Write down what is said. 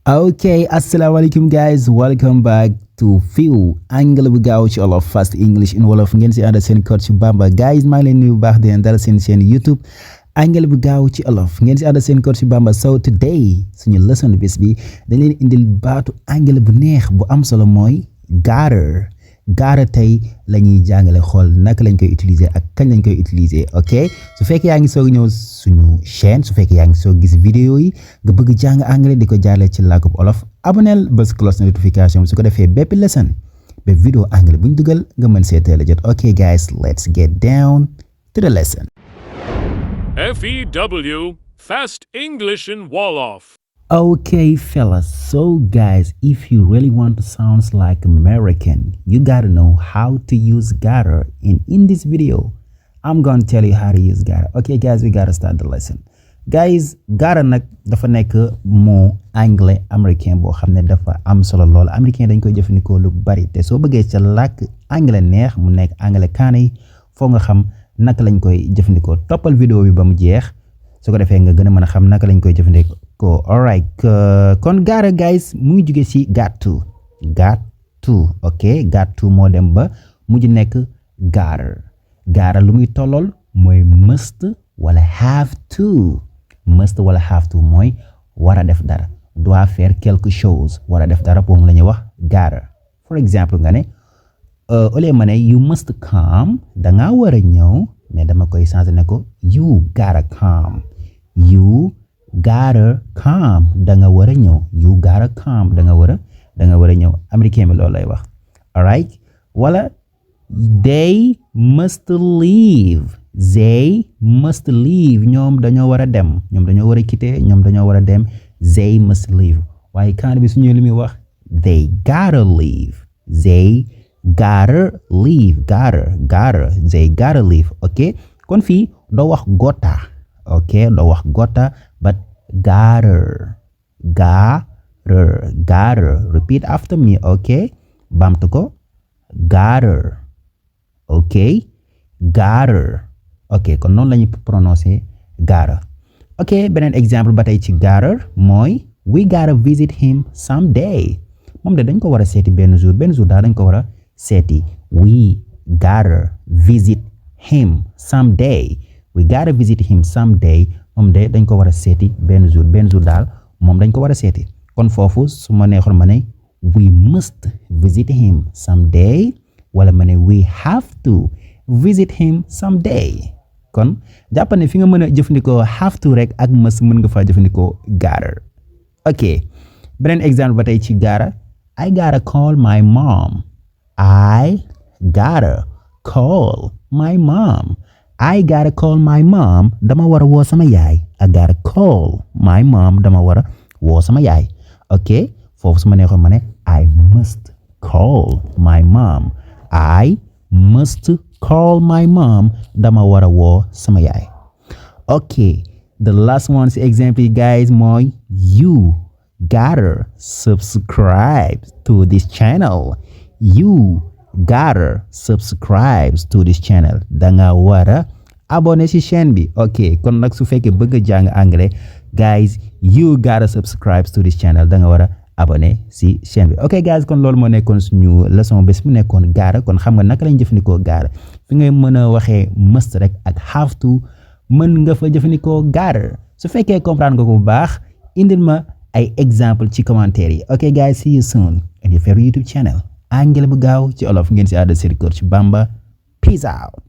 Okay, asalaamaaleykum guys, welcome back to F.E.W. Anglais bu gaaw ci Wolof fast English in Wolof ngeen si ànd seen coach Bamba guys maa ngi leen nuyu bu baax di leen dara seen YouTube Anglais bu gaaw ci Wolof ngeen si ànd seen coach Bamba. So today suñu leçon bis bi dañ leen indil baatu anglais bu neex bu am solo mooy gotta tey la ñuy jàngale xool naka lañ koy utiliser ak kañ lañ koy utiliser. ok su fekkee yaa ngi soog ñëw suñu chaîne, su fekkee yaa ngi soog gis vidéo yi nga bëgg jàng anglais di ko jaarale ci làkkub olof, abonnel bës cloche notification su ko defee bépp lesson bépp vidéo anglais bu ñu dugal nga mën see teel a jot. ok guys, let's get down to the lesson. F.E.W. Fast English in Wolof. Okay, fellas, so guys, if you really want to sound like American, you gotta know how to use gotta. And in this video, I'm gonna tell you how to use gotta. Okay, guys, we gotta start the lesson. Guys, gotta nag dafa nekk mot anglais américain boo xam ne dafa am solo lool. Américain dañ koy jëfandikoo lu bari te soo bëggee ca làkk anglais neex mu nekk anglais kaana yi foo nga xam naka lañ koy jëfandikoo. Toppal vidéo bi ba mu jeex su ko defee nga gën a mën a xam naka lañ koy jëfandikoo. Alright, kon gotta guys mu ngi jóge ci got to. ok, got to moo dem ba mujj nekk gotta lu muy tollool mooy must wala have to. Must wala have to mooy war a def dara, doit faire quelque chose, war a def dara boobu la ñuy wax gotta. For exemple nga ne au lieu ma ne you must come, danga war a ñëw, mais dama koy changer ne ko you gotta come. You gotta come, danga war a ñëw. You gotta come, danga war a ñëw. Américain bi loolu lay wax. Alright, wala they must leave. They must leave, ñoom dañoo war a dem, ñoom dañoo war a quitter, ñoom dañoo war a dem. They must leave. waaye kaan bi su ñëwee li muy wax they gotta leave. They gotta leave. They gotta leave. ok, kon fii doo wax gotta. ok, doo wax gotta but gotta. Repeat after me. ok, bamtu ko gotta. ok, gotta. ok, kon noonu la ñuy prononcer gotta. ok, beneen exemple ba tey ci gotta mooy we gotta visit him someday. moom de dañ ko war a seeti benn jour daal dañ ko war a seeti. we gotta visit him someday. we gotta visit him someday. moom de dañ ko war a seeti benn jour daal moom dañ ko war a seeti. kon foofu su ma neexoon ma ne we must visit him someday wala ma ne we have to visit him someday. kon jàpp ne fi nga mën a jëfandikoo have to rek ak must mën nga faa jëfandikoo gotta. ok, beneen exemple ba tey ci gotta. I gotta call my mom. I gotta call my mom. I gotta call my mom, dama war a woo sama yaay. I gotta call my mom, dama war a woo sama yaay. ok, foofu su ma neexoon ma ne I must call my mom. I must call my mom, dama war a woo sama yaay. ok, the last one si exemple yi guys mooy you gotta subscribe to this channel. You gotta subscribe to this channel, danga war a abonné ci chaîne bi. ok, kon nag su fekkee bëgg a jàng anglais guys, you gotta subscribe to this channel, danga war a abonné ci chaîne bi. ok guys, kon loolu moo nekkoon suñu leçon bés mu nekkoon gotta. kon xam nga naka lañ jëfandikoo gotta. fi ngay mën a waxee must rek ak have to mën nga fa jëfandikoo gotta. su fekkee comprendre nga ko bu baax indil ma ay exemple ci commentaire yi. ok guys, see you soon on your favorite YouTube channel Anglais bu gaaw ci Wolof ngeen si àdda seen coach Bamba. Peace out.